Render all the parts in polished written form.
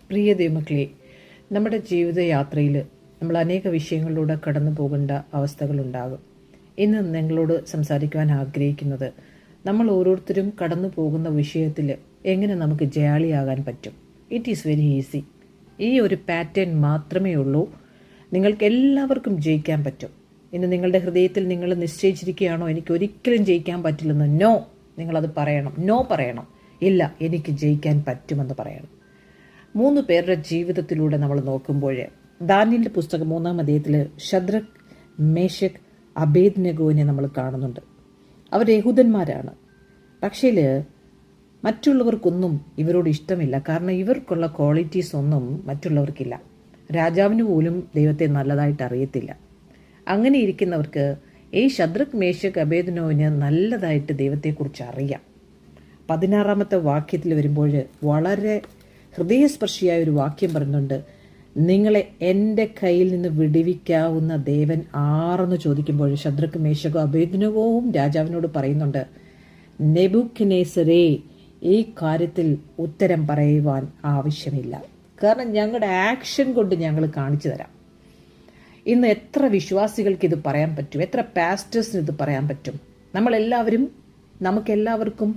പ്രിയ ദൈവമക്കളെ, നമ്മുടെ ജീവിതയാത്രയിൽ നമ്മൾ അനേക വിഷയങ്ങളിലൂടെ കടന്നു പോകേണ്ട അവസ്ഥകളുണ്ടാകും. ഇന്ന് നിങ്ങളോട് സംസാരിക്കുവാൻ ആഗ്രഹിക്കുന്നത് നമ്മൾ ഓരോരുത്തരും കടന്നു പോകുന്ന വിഷയത്തിൽ എങ്ങനെ നമുക്ക് ജയാളിയാകാൻ പറ്റും. It is very easy. ഈ ഒരു പാറ്റേൺ മാത്രമേ ഉള്ളൂ. നിങ്ങൾക്ക് എല്ലാവർക്കും ജയിക്കാൻ പറ്റും. ഇന്ന് നിങ്ങളുടെ ഹൃദയത്തിൽ നിങ്ങൾ നിശ്ചയിച്ചിരിക്കുകയാണോ, എനിക്ക് ഒരിക്കലും ജയിക്കാൻ പറ്റില്ലെന്ന്? നോ, നിങ്ങളത് പറയണം. നോ പറയണം. ഇല്ല, എനിക്ക് ജയിക്കാൻ പറ്റുമെന്ന് പറയണം. 3 പേരുടെ ജീവിതത്തിലൂടെ നമ്മൾ നോക്കുമ്പോൾ ദാനിയേലിന്റെ പുസ്തകം 3-ാം അധ്യായത്തിൽ ശദ്രക്, മേശക്, അബേദ്നെഗോവിനെ നമ്മൾ കാണുന്നുണ്ട്. അവർ യഹൂദന്മാരാണ്. പക്ഷേ മറ്റുള്ളവർക്കൊന്നും ഇവരോട് ഇഷ്ടമില്ല. കാരണം ഇവർക്കുള്ള ക്വാളിറ്റീസ് ഒന്നും മറ്റുള്ളവർക്കില്ല. രാജാവിന് പോലും ദൈവത്തെ നല്ലതായിട്ട് അറിയത്തില്ല. അങ്ങനെ ഇരിക്കുന്നവർക്ക് ഈ ശദ്രക്, മേശക്, അബേദ്നെഗോവിന് നല്ലതായിട്ട് ദൈവത്തെക്കുറിച്ച് അറിയാം. 16-ാമത്തെ വാക്യത്തിൽ വരുമ്പോൾ വളരെ ഹൃദയസ്പർശിയായ ഒരു വാക്യം പറയുന്നുണ്ട്. നിങ്ങളെ എൻ്റെ കയ്യിൽ നിന്ന് വിടുവിക്കാവുന്ന ദേവൻ ആരെന്ന് ചോദിക്കുമ്പോൾ ശദ്രക്, മേശക്, അബേദ്നെഗോവും രാജാവിനോട് പറയുന്നുണ്ട്, നെബൂഖദ്നേസരേ, ഈ കാര്യത്തിൽ ഉത്തരം പറയുവാൻ ആവശ്യമില്ല. കാരണം ഞങ്ങളുടെ ആക്ഷൻ കൊണ്ട് ഞങ്ങൾ കാണിച്ചു തരാം. ഇന്ന് എത്ര വിശ്വാസികൾക്ക് ഇത് പറയാൻ പറ്റും? എത്ര പാസ്റ്റേഴ്സിന് ഇത് പറയാൻ പറ്റും? നമുക്കെല്ലാവർക്കും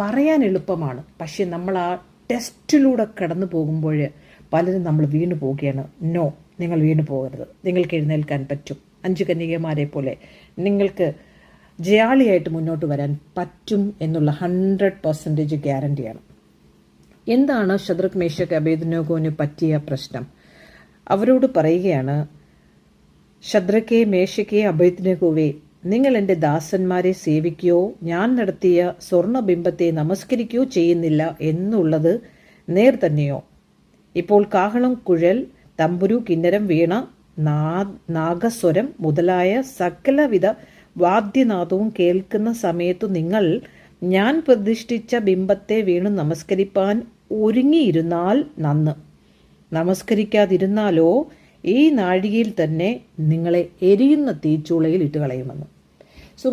പറയാൻ എളുപ്പമാണ്. പക്ഷെ നമ്മൾ ആ ടെസ്റ്റിലൂടെ കടന്നു പോകുമ്പോൾ പലരും നമ്മൾ വീണു പോവുകയാണ്. നോ, നിങ്ങൾ വീണു പോകരുത്. നിങ്ങൾക്ക് എഴുന്നേൽക്കാൻ പറ്റും. 5 കന്യകമാരെ പോലെ നിങ്ങൾക്ക് ജയാളിയായിട്ട് മുന്നോട്ട് വരാൻ പറ്റും എന്നുള്ള 100% ഗ്യാരണ്ടിയാണ്. എന്താണ് ശദ്രക്, മേശക്, അബേദ്നെഗോവിന് പറ്റിയ പ്രശ്നം? അവരോട് പറയുകയാണ്, ശദ്രക്കേ, മേശക്കേ, അബേദ്നെഗോവേ, നിങ്ങൾ എൻ്റെ ദാസന്മാരെ സേവിക്കുകയോ ഞാൻ നടത്തിയ സ്വർണബിംബത്തെ നമസ്കരിക്കുകയോ ചെയ്യുന്നില്ല എന്നുള്ളത് നേർ തന്നെയോ? ഇപ്പോൾ കാഹളം, കുഴൽ, തമ്പുരു, കിന്നരം, വീണ, നാഗസ്വരം മുതലായ സകലവിധ വാദ്യനാദവും കേൾക്കുന്ന സമയത്തു നിങ്ങൾ ഞാൻ പ്രതിഷ്ഠിച്ച ബിംബത്തെ വീണു നമസ്കരിപ്പാൻ ഒരുങ്ങിയിരുന്നാൽ നന്ന്. നമസ്കരിക്കാതിരുന്നാലോ ഈ നാഴികയിൽ തന്നെ നിങ്ങളെ എരിയുന്ന തീച്ചൂളയിൽ ഇട്ട് കളയുമെന്ന്.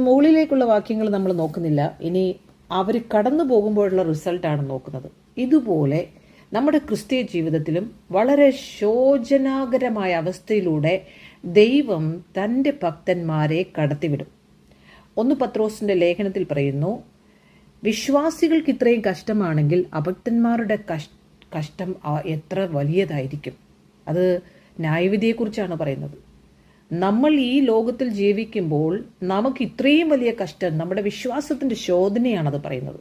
മുകളിലേക്കുള്ള വാക്യങ്ങൾ നമ്മൾ നോക്കുന്നില്ല. ഇനി അവർ കടന്നു പോകുമ്പോഴുള്ള റിസൾട്ടാണ് നോക്കുന്നത്. ഇതുപോലെ നമ്മുടെ ക്രിസ്തീയ ജീവിതത്തിലും വളരെ ശോചനാകരമായ അവസ്ഥയിലൂടെ ദൈവം തൻ്റെ ഭക്തന്മാരെ കടത്തിവിടും. 1 പത്രോസിന്റെ ലേഖനത്തിൽ പറയുന്നു, വിശ്വാസികൾക്ക് ഇത്രയും കഷ്ടമാണെങ്കിൽ അഭക്തന്മാരുടെ കഷ്ടം എത്ര വലിയതായിരിക്കും. അത് ന്യായവിധിയെക്കുറിച്ചാണ് പറയുന്നത്. നമ്മൾ ഈ ലോകത്തിൽ ജീവിക്കുമ്പോൾ നമുക്ക് ഇത്രയും വലിയ കഷ്ടം നമ്മുടെ വിശ്വാസത്തിൻ്റെ ശോധനയാണത് പറയുന്നത്.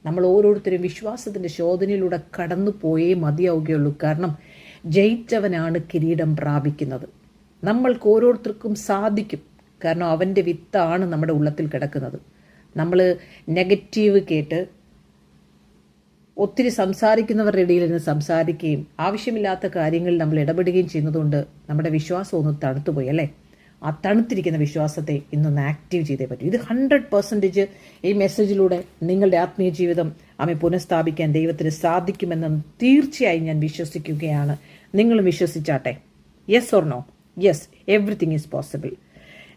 നമ്മൾ ഓരോരുത്തരും വിശ്വാസത്തിൻ്റെ ശോധനയിലൂടെ കടന്നു പോയേ മതിയാവുകയുള്ളൂ. കാരണം ജയിച്ചവനാണ് കിരീടം പ്രാപിക്കുന്നത്. നമ്മൾക്ക് ഓരോരുത്തർക്കും സാധിക്കും. കാരണം അവൻ്റെ വിത്താണ് നമ്മുടെ ഉള്ളത്തിൽ കിടക്കുന്നത്. നമ്മൾ നെഗറ്റീവ് കേട്ട് ഒത്തിരി സംസാരിക്കുന്നവരുടെ ഇടയിൽ നിന്ന് സംസാരിക്കുകയും ആവശ്യമില്ലാത്ത കാര്യങ്ങളിൽ നമ്മൾ ഇടപെടുകയും ചെയ്യുന്നതുകൊണ്ട് നമ്മുടെ വിശ്വാസം ഒന്ന് തണുത്തുപോയി, അല്ലേ? ആ തണുത്തിരിക്കുന്ന വിശ്വാസത്തെ ഇന്നൊന്ന് ആക്റ്റീവ് ചെയ്തേ പറ്റൂ. ഇത് 100% ഈ മെസ്സേജിലൂടെ നിങ്ങളുടെ ആത്മീയ ജീവിതം പുനഃസ്ഥാപിക്കാൻ ദൈവത്തിന് സാധിക്കുമെന്ന് തീർച്ചയായും ഞാൻ വിശ്വസിക്കുകയാണ്. നിങ്ങളും വിശ്വസിച്ചാട്ടെ. Yes or no? Yes, everything is possible.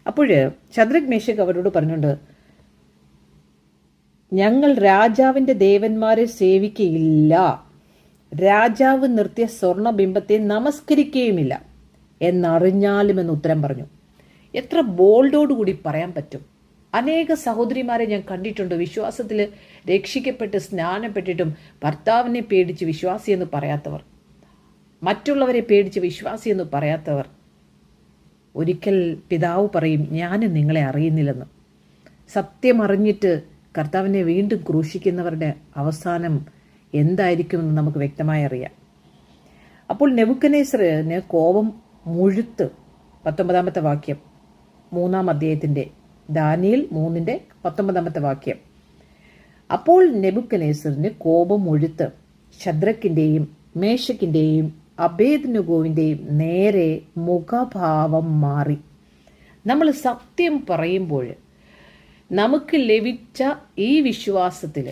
അപ്പോൾ ശദ്രക്, മേശക് അവരോട് പറഞ്ഞുകൊണ്ട്, ഞങ്ങൾ രാജാവിൻ്റെ ദേവന്മാരെ സേവിക്കുകയില്ല, രാജാവ് നിർത്തിയ സ്വർണബിംബത്തെ നമസ്കരിക്കുകയുമില്ല എന്നറിഞ്ഞാലും എന്ന് ഉത്തരം പറഞ്ഞു. എത്ര ബോൾഡോടുകൂടി പറയാൻ പറ്റും? അനേക സഹോദരിമാരെ ഞാൻ കണ്ടിട്ടുണ്ട്, വിശ്വാസത്തിൽ രക്ഷിക്കപ്പെട്ട് സ്നാനപ്പെട്ടിട്ടും ഭർത്താവിനെ പേടിച്ച് വിശ്വാസിയെന്ന് പറയാത്തവർ, മറ്റുള്ളവരെ പേടിച്ച് വിശ്വാസിയെന്ന് പറയാത്തവർ. ഒരിക്കൽ പിതാവ് പറയും, ഞാൻ നിങ്ങളെ അറിയുന്നില്ലെന്ന്. സത്യം അറിഞ്ഞിട്ട് കർത്താവിനെ വീണ്ടും ക്രൂശിക്കുന്നവരുടെ അവസാനം എന്തായിരിക്കുമെന്ന് നമുക്ക് വ്യക്തമായി അറിയാം. അപ്പോൾ നെബൂഖദ്നേസറിന് കോപം മുഴുത്ത്. 19-ാമത്തെ വാക്യം 3-ാം അധ്യായത്തിൻ്റെ ദാനിയേൽ 3:19 വാക്യം. അപ്പോൾ നെബൂഖദ്നേസറിന് കോപം മുഴുത്ത് ശദ്രക്കിൻ്റെയും മേശക്കിൻ്റെയും അബേദ്നെഗോവിൻ്റെയും നേരെ മുഖഭാവം മാറി. നമ്മൾ സത്യം പറയുമ്പോൾ നമുക്ക് ലഭിച്ച ഈ വിശ്വാസത്തിൽ,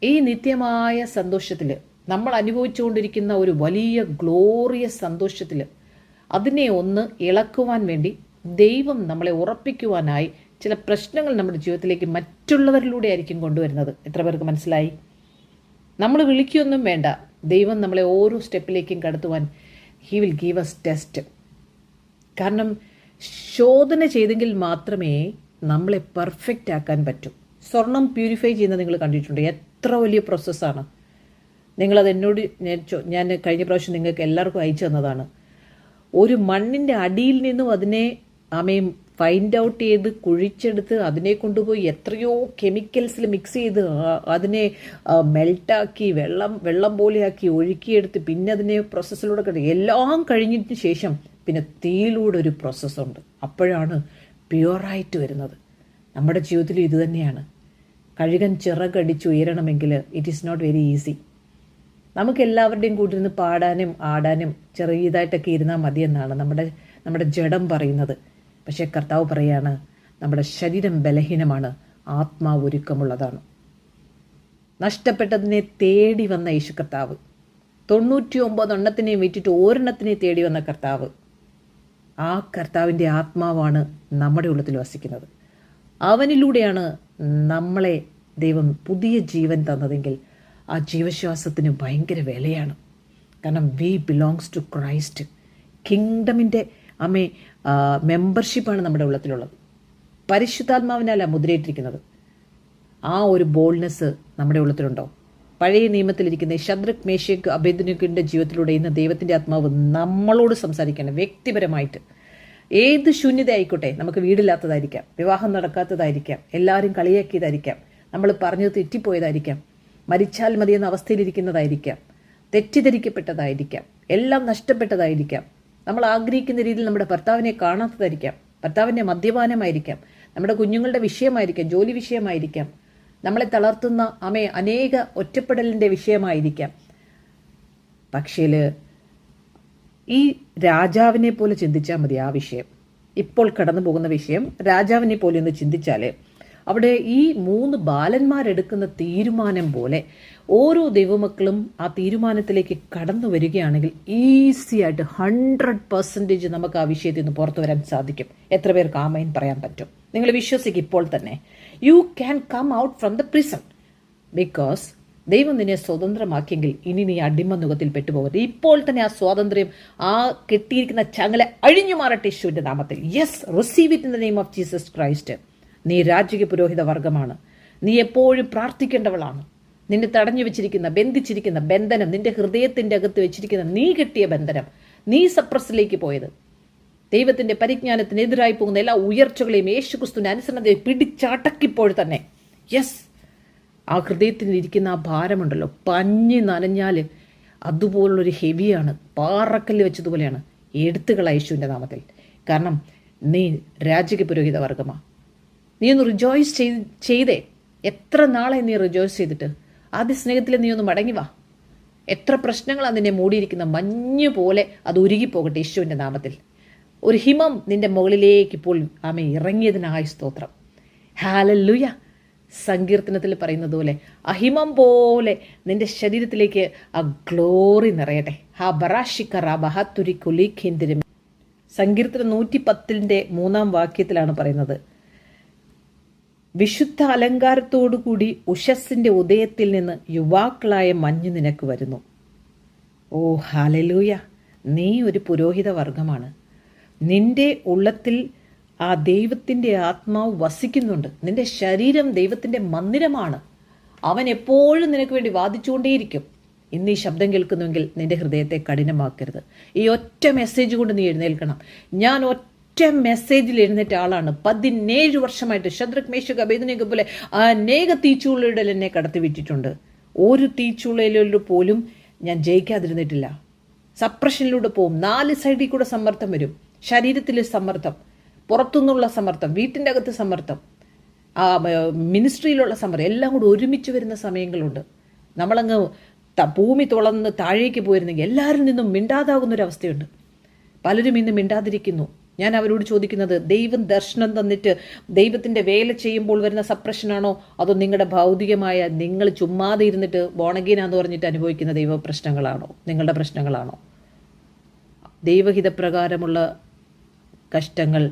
ഈ നിത്യമായ സന്തോഷത്തിൽ, നമ്മൾ അനുഭവിച്ചുകൊണ്ടിരിക്കുന്ന ഒരു വലിയ ഗ്ലോറിയസ് സന്തോഷത്തിൽ അതിനെ ഒന്ന് ഇളക്കുവാൻ വേണ്ടി ദൈവം നമ്മളെ ഉറപ്പിക്കുവാനായി ചില പ്രശ്നങ്ങൾ നമ്മുടെ ജീവിതത്തിലേക്ക് മറ്റുള്ളവരിലൂടെ ആയിരിക്കും കൊണ്ടുവരുന്നത്. എത്ര പേർക്ക് മനസ്സിലായി? നമ്മൾ വിളിക്കുകയൊന്നും വേണ്ട, ദൈവം നമ്മളെ ഓരോ സ്റ്റെപ്പിലേക്കും കടത്തുവാൻ he will give us test. കാരണം ശോധന ചെയ്തെങ്കിൽ മാത്രമേ നമ്മളെ പെർഫെക്റ്റ് ആക്കാൻ പറ്റൂ. സ്വർണം പ്യൂരിഫൈ ചെയ്യുന്നത് നിങ്ങൾ കണ്ടിട്ടുണ്ട്, എത്ര വലിയ പ്രോസസ്സാണ്. നിങ്ങളത് എന്നോട് ഞാൻ കഴിഞ്ഞ പ്രാവശ്യം നിങ്ങൾക്ക് എല്ലാവർക്കും അയച്ചു തന്നതാണ്. ഒരു മണ്ണിൻ്റെ അടിയിൽ നിന്നും അതിനെ ഫൈൻഡ് ഔട്ട് ചെയ്ത് കുഴിച്ചെടുത്ത് അതിനെ കൊണ്ടുപോയി എത്രയോ കെമിക്കൽസിൽ മിക്സ് ചെയ്ത് അതിനെ മെൽട്ടാക്കി വെള്ളം പോലെയാക്കി ഒഴുക്കിയെടുത്ത് പിന്നെ അതിനെ പ്രോസസ്സിലൂടെ എല്ലാം കഴിഞ്ഞതിന് ശേഷം പിന്നെ തീയിലൂടെ ഒരു പ്രോസസ്സുണ്ട്. അപ്പോഴാണ് പ്യുവറായിട്ട് വരുന്നത്. നമ്മുടെ ജീവിതത്തിൽ ഇത് തന്നെയാണ്. കഴുകൻ ചിറകടിച്ച് ഉയരണമെങ്കിൽ it is not very easy. നമുക്ക് എല്ലാവരുടെയും കൂടി ഇരുന്ന് പാടാനും ആടാനും ചെറിയതായിട്ടൊക്കെ ഇരുന്നാൽ മതിയെന്നാണ് നമ്മുടെ ജഡം പറയുന്നത്. പക്ഷേ കർത്താവ് പറയാണ്, നമ്മുടെ ശരീരം ബലഹീനമാണ്, ആത്മാവ് ഒരുക്കമുള്ളതാണ്. നഷ്ടപ്പെട്ടതിനെ തേടി വന്ന യേശു കർത്താവ്, 99 എണ്ണത്തിനെയും വിറ്റിട്ട് ഒരെണ്ണത്തിനെ തേടി വന്ന കർത്താവ്, ആ കർത്താവിൻ്റെ ആത്മാവാണ് നമ്മുടെ ഉള്ളത്തിൽ വസിക്കുന്നത്. അവനിലൂടെയാണ് നമ്മളെ ദൈവം പുതിയ ജീവൻ തന്നതെങ്കിൽ ആ ജീവശ്വാസത്തിന് ഭയങ്കര വിലയാണ്. കാരണം വി ബിലോങ്സ് ടു ക്രൈസ്റ്റ്. കിങ്ഡമിൻ്റെ മെമ്പർഷിപ്പാണ് നമ്മുടെ ഉള്ളത്തിലുള്ളത്. പരിശുദ്ധാത്മാവിനല്ല മുദ്രയിട്ടിരിക്കുന്നത്. ആ ഒരു ബോൾഡ്നെസ് നമ്മുടെ ഉള്ളത്തിലുണ്ടോ? പഴയ നിയമത്തിലിരിക്കുന്ന ശദ്രക്, മേശക്, അബേദ്നെഗോയുടെ ജീവിതത്തിലൂടെ ഇന്ന് ദൈവത്തിൻ്റെ ആത്മാവ് നമ്മളോട് സംസാരിക്കണം വ്യക്തിപരമായിട്ട്. ഏത് ശൂന്യത ആയിക്കോട്ടെ, നമുക്ക് വീടില്ലാത്തതായിരിക്കാം, വിവാഹം നടക്കാത്തതായിരിക്കാം, എല്ലാവരും കളിയാക്കിയതായിരിക്കാം, നമ്മൾ പറഞ്ഞത് തെറ്റിപ്പോയതായിരിക്കാം, മരിച്ചാൽ മതിയെന്ന അവസ്ഥയിലിരിക്കുന്നതായിരിക്കാം, തെറ്റിദ്ധരിക്കപ്പെട്ടതായിരിക്കാം, എല്ലാം നഷ്ടപ്പെട്ടതായിരിക്കാം, നമ്മൾ ആഗ്രഹിക്കുന്ന രീതിയിൽ നമ്മുടെ ഭർത്താവിനെ കാണാത്തതായിരിക്കാം, ഭർത്താവിൻ്റെ മദ്യപാനമായിരിക്കാം, നമ്മുടെ കുഞ്ഞുങ്ങളുടെ വിഷയമായിരിക്കാം, ജോലി വിഷയമായിരിക്കാം, നമ്മളെ തളർത്തുന്ന അനേക ഒറ്റപ്പെടലിൻ്റെ വിഷയമായിരിക്കാം. പക്ഷേ ഈ രാജാവിനെ പോലെ ചിന്തിച്ചാൽ മതി. ആ വിഷയം, ഇപ്പോൾ കടന്നു പോകുന്ന വിഷയം രാജാവിനെ പോലെ ഒന്ന് ചിന്തിച്ചാൽ അവിടെ ഈ 3 ബാലന്മാരെടുക്കുന്ന തീരുമാനം പോലെ ഓരോ ദൈവമക്കളും ആ തീരുമാനത്തിലേക്ക് കടന്നു വരികയാണെങ്കിൽ ഈസി ആയിട്ട് 100% നമുക്ക് ആ വിഷയത്തിൽ നിന്ന് പുറത്തു വരാൻ സാധിക്കും. എത്ര പേർക്ക് ആമേൻ പറയാൻ പറ്റും? നിങ്ങൾ വിശ്വസിക്കും ഇപ്പോൾ തന്നെ. You can come out from the prison because ദൈവം നിന്നെ സ്വതന്ത്രമാക്കിയെങ്കിൽ ഇനി നീ അടിമനുഖത്തിൽ പെട്ടുപോകരുത്. ഇപ്പോൾ തന്നെ ആ സ്വാതന്ത്ര്യം, ആ കെട്ടിയിരിക്കുന്ന ചങ്ങല അഴിഞ്ഞു മാറട്ടെ യേശുവിൻ്റെ നാമത്തിൽ. Yes, receive it in the name of Jesus Christ. നീ രാജകീയ പുരോഹിത വർഗമാണ്. നീ എപ്പോഴും പ്രാർത്ഥിക്കേണ്ടവളാണ്. നിന്നെ തടഞ്ഞു വെച്ചിരിക്കുന്ന, ബന്ധിച്ചിരിക്കുന്ന ബന്ധനം, നിന്റെ ഹൃദയത്തിൻ്റെ അകത്ത് വെച്ചിരിക്കുന്ന നീ കെട്ടിയ ബന്ധനം, നീ സപ്രസിലേക്ക് പോയത്, ദൈവത്തിൻ്റെ പരിജ്ഞാനത്തിനെതിരായി പോകുന്ന എല്ലാ ഉയർച്ചകളെയും യേശുക്രിസ്തുവിന്റെ അനുസരണത്തെ പിടിച്ചടക്കിപ്പോൾ തന്നെ. യെസ്, ആ ഹൃദയത്തിലിരിക്കുന്ന ആ ഭാരമുണ്ടല്ലോ, പഞ്ഞി നനഞ്ഞാൽ അതുപോലുള്ളൊരു ഹെവിയാണ്, പാറക്കല്ല് വെച്ചതുപോലെയാണ്. എടുത്തുകള യേശുവിൻ്റെ നാമത്തിൽ. കാരണം നീ രാജകീയ പുരോഹിത വർഗമാണ്. നീ ഒന്ന് റിജോയ്സ് ചെയ്തേ. എത്ര നാളെ നീ റിജോയ്സ് ചെയ്തിട്ട്? ആദ്യ സ്നേഹത്തിൽ നീ ഒന്ന് മടങ്ങി വാ. എത്ര പ്രശ്നങ്ങളാണ് നിന്നെ മൂടിയിരിക്കുന്ന മഞ്ഞ് പോലെ അത് ഉരുകിപ്പോകട്ടെ യേശുവിൻ്റെ നാമത്തിൽ. ഒരു ഹിമം നിന്റെ മുകളിലേക്ക് ഇപ്പോൾ ഇറങ്ങിയതിനായി സ്തോത്രം. ഹല്ലേലൂയ. സങ്കീർത്തനത്തിൽ പറയുന്നത് പോലെ അഹിമം പോലെ നിന്റെ ശരീരത്തിലേക്ക് ആ ഗ്ലോറി നിറയട്ടെ. ഹാ ബറാഷിക്കറ ബഹത്തുരി കുലിഖിന്തിരും. സങ്കീർത്തനം 110 3 വാക്യത്തിലാണ് പറയുന്നത്, വിശുദ്ധ അലങ്കാരത്തോടുകൂടി ഉഷസ്സിന്റെ ഉദയത്തിൽ നിന്ന് യുവാക്കളായ മഞ്ഞ് നിനക്ക് വരുന്നു. ഓ ഹല്ലേലൂയ. നീ ഒരു പുരോഹിത വർഗമാണ്. നിന്റെ ഉള്ളത്തിൽ ആ ദൈവത്തിൻ്റെ ആത്മാവ് വസിക്കുന്നുണ്ട്. നിന്റെ ശരീരം ദൈവത്തിൻ്റെ മന്ദിരമാണ്. അവൻ എപ്പോഴും നിനക്ക് വേണ്ടി വാദിച്ചുകൊണ്ടേയിരിക്കും. ഇന്ന് ഈ ശബ്ദം കേൾക്കുന്നുവെങ്കിൽ നിന്റെ ഹൃദയത്തെ കഠിനമാക്കരുത്. ഈ ഒറ്റ മെസ്സേജ് കൊണ്ട് നീ എഴുന്നേൽക്കണം. ഞാൻ ഒറ്റ മെസ്സേജിൽ എഴുന്നേറ്റ ആളാണ്. 17 വർഷമായിട്ട് ശദ്രക്, മേശക്, അബേദ്നെഗോ പോലെ അനേക തീച്ചൂളയുടെ എന്നെ കടത്തിവിട്ടിട്ടുണ്ട്. ഒരു തീച്ചൂളയിലൂടെ പോലും ഞാൻ ജയിക്കാതിരുന്നിട്ടില്ല. സപ്രഷനിലൂടെ പോവും. 4 സൈഡിൽ കൂടെ സമ്മർദ്ദം വരും. ശരീരത്തിലെ സമ്മർദ്ദം, പുറത്തുനിന്നുള്ള സമ്മർദ്ദം, വീട്ടിൻ്റെ അകത്ത് സമ്മർദ്ദം, മിനിസ്ട്രിയിലുള്ള സമ്മർദ്ദം, എല്ലാം കൂടി ഒരുമിച്ച് വരുന്ന സമയങ്ങളുണ്ട്. നമ്മളങ്ങ് ഭൂമി തുളന്ന് താഴേക്ക് പോയിരുന്നെങ്കിൽ എല്ലാവരിൽ നിന്നും മിണ്ടാതാകുന്നൊരവസ്ഥയുണ്ട്. പലരും ഇന്ന് മിണ്ടാതിരിക്കുന്നു. ഞാൻ അവരോട് ചോദിക്കുന്നത്, ദൈവം ദർശനം തന്നിട്ട് ദൈവത്തിൻ്റെ വേല ചെയ്യുമ്പോൾ വരുന്ന സപ്രഷനാണോ, അതോ നിങ്ങളുടെ ഭൗതികമായ നിങ്ങൾ ചുമ്മാതെ ഇരുന്നിട്ട് ബോണഗീനാന്ന് പറഞ്ഞിട്ട് അനുഭവിക്കുന്ന ദൈവ പ്രശ്നങ്ങളാണോ, നിങ്ങളുടെ പ്രശ്നങ്ങളാണോ? ദൈവഹിതപ്രകാരമുള്ള കഷ്ടങ്ങൾ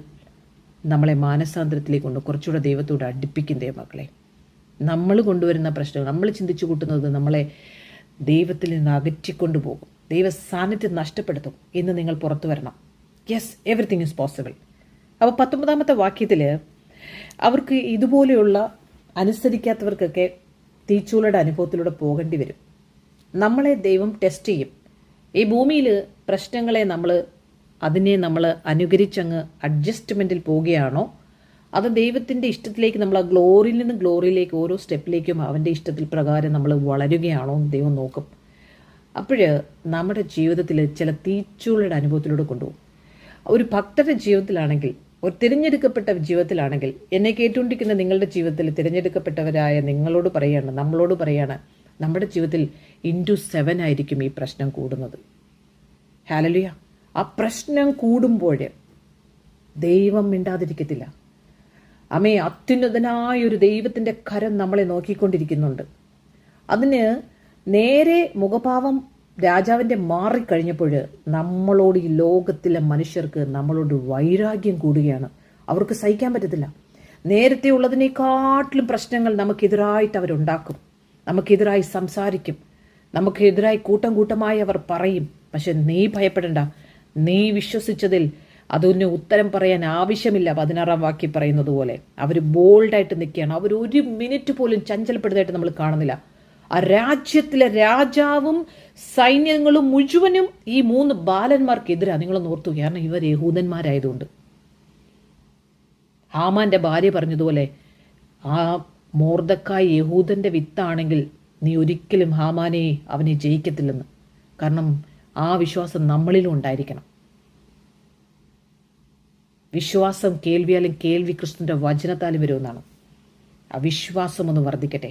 നമ്മളെ മാനസാന്തരത്തിലേക്ക് കൊണ്ട് കുറച്ചുകൂടെ ദൈവത്തോട് അടുപ്പിക്കും. ദൈവമക്കളെ, നമ്മൾ കൊണ്ടുവരുന്ന പ്രശ്നങ്ങൾ, നമ്മൾ ചിന്തിച്ചു കൂട്ടുന്നത് നമ്മളെ ദൈവത്തിൽ നിന്ന് അകറ്റിക്കൊണ്ടുപോകും. ദൈവ സാന്നിധ്യം നഷ്ടപ്പെടുത്തും. ഇന്ന് നിങ്ങൾ പുറത്തു വരണം. Yes, everything is possible. അപ്പോൾ 19 വാക്യത്തിൽ അവർക്ക് ഇതുപോലെയുള്ള അനുസരിക്കാത്തവർക്കൊക്കെ തീച്ചൂളയുടെ അനുഭവത്തിലൂടെ പോകേണ്ടി വരും. നമ്മളെ ദൈവം ടെസ്റ്റ് ചെയ്യും. ഈ ഭൂമിയിൽ പ്രശ്നങ്ങളെ അതിനെ നമ്മൾ അനുകരിച്ചങ്ങ് അഡ്ജസ്റ്റ്മെൻറ്റിൽ പോവുകയാണോ, അത് ദൈവത്തിൻ്റെ ഇഷ്ടത്തിലേക്ക് നമ്മൾ ആ ഗ്ലോറിയിൽ നിന്ന് ഗ്ലോറിയിലേക്ക് ഓരോ സ്റ്റെപ്പിലേക്കും അവൻ്റെ ഇഷ്ടത്തിൽ പ്രകാരം നമ്മൾ വളരുകയാണോ എന്ന് ദൈവം നോക്കും. അപ്പോൾ നമ്മുടെ ജീവിതത്തിൽ ചില തീച്ചൂളയുടെ അനുഭവത്തിലൂടെ കൊണ്ടുപോകും. ഒരു ഭക്തരുടെ ജീവിതത്തിലാണെങ്കിൽ, ഒരു തിരഞ്ഞെടുക്കപ്പെട്ട ജീവിതത്തിലാണെങ്കിൽ, എന്നെ കേട്ടുകൊണ്ടിരിക്കുന്ന നിങ്ങളുടെ ജീവിതത്തിൽ തിരഞ്ഞെടുക്കപ്പെട്ടവരായ നമ്മളോട് പറയാണ്, നമ്മുടെ ജീവിതത്തിൽ × 7 ആയിരിക്കും ഈ പ്രശ്നം കൂടുന്നത്. ഹല്ലേലൂയ. ആ പ്രശ്നം കൂടുമ്പോൾ ദൈവം മിണ്ടാതിരിക്കത്തില്ല. അത്യുന്നതനായൊരു ദൈവത്തിൻ്റെ കരം നമ്മളെ നോക്കിക്കൊണ്ടിരിക്കുന്നുണ്ട്. അതിന് നേരെ മുഖഭാവം രാജാവിൻ്റെ മാറിക്കഴിഞ്ഞപ്പോൾ നമ്മളോട്, ഈ ലോകത്തിലെ മനുഷ്യർക്ക് നമ്മളോട് വൈരാഗ്യം കൂടുകയാണ്. അവർക്ക് സഹിക്കാൻ പറ്റത്തില്ല. നേരത്തെ ഉള്ളതിനേക്കാട്ടിലും പ്രശ്നങ്ങൾ നമുക്കെതിരായിട്ട് അവരുണ്ടാക്കും, നമുക്കെതിരായി സംസാരിക്കും, നമുക്കെതിരായി കൂട്ടമായി അവർ പറയും. പക്ഷെ നീ ഭയപ്പെടണ്ട. നീ വിശ്വസിച്ചതിൽ അതിന് ഉത്തരം പറയാൻ ആവശ്യമില്ല. 16 വാക്യം പറയുന്നത് പോലെ അവർ ബോൾഡായിട്ട് നിൽക്കുകയാണ്. അവർ ഒരു മിനിറ്റ് പോലും ചഞ്ചലപ്പെടുന്നതായിട്ട് നമ്മൾ കാണുന്നില്ല. ആ രാജ്യത്തിലെ രാജാവും സൈന്യങ്ങളും മുഴുവനും ഈ 3 ബാലന്മാർക്കെതിരാണ്. നിങ്ങളൊന്ന് ഓർത്തു, കാരണം ഇവർ യഹൂദന്മാരായതുകൊണ്ട്. ഹാമാന്റെ ഭാര്യ പറഞ്ഞതുപോലെ, ആ മൊർദെഖായി യഹൂദന്റെ വിത്താണെങ്കിൽ നീ ഒരിക്കലും ഹാമാനെ അവനെ ജയിക്കത്തില്ലെന്ന്. കാരണം ആ വിശ്വാസം നമ്മളിലും ഉണ്ടായിരിക്കണം. വിശ്വാസം കേൾവിയാലും കേൾവി ക്രിസ്തുവിൻ്റെ വചനത്താലും വരുമെന്നാണ്. ആ വിശ്വാസം ഒന്ന് വർദ്ധിക്കട്ടെ.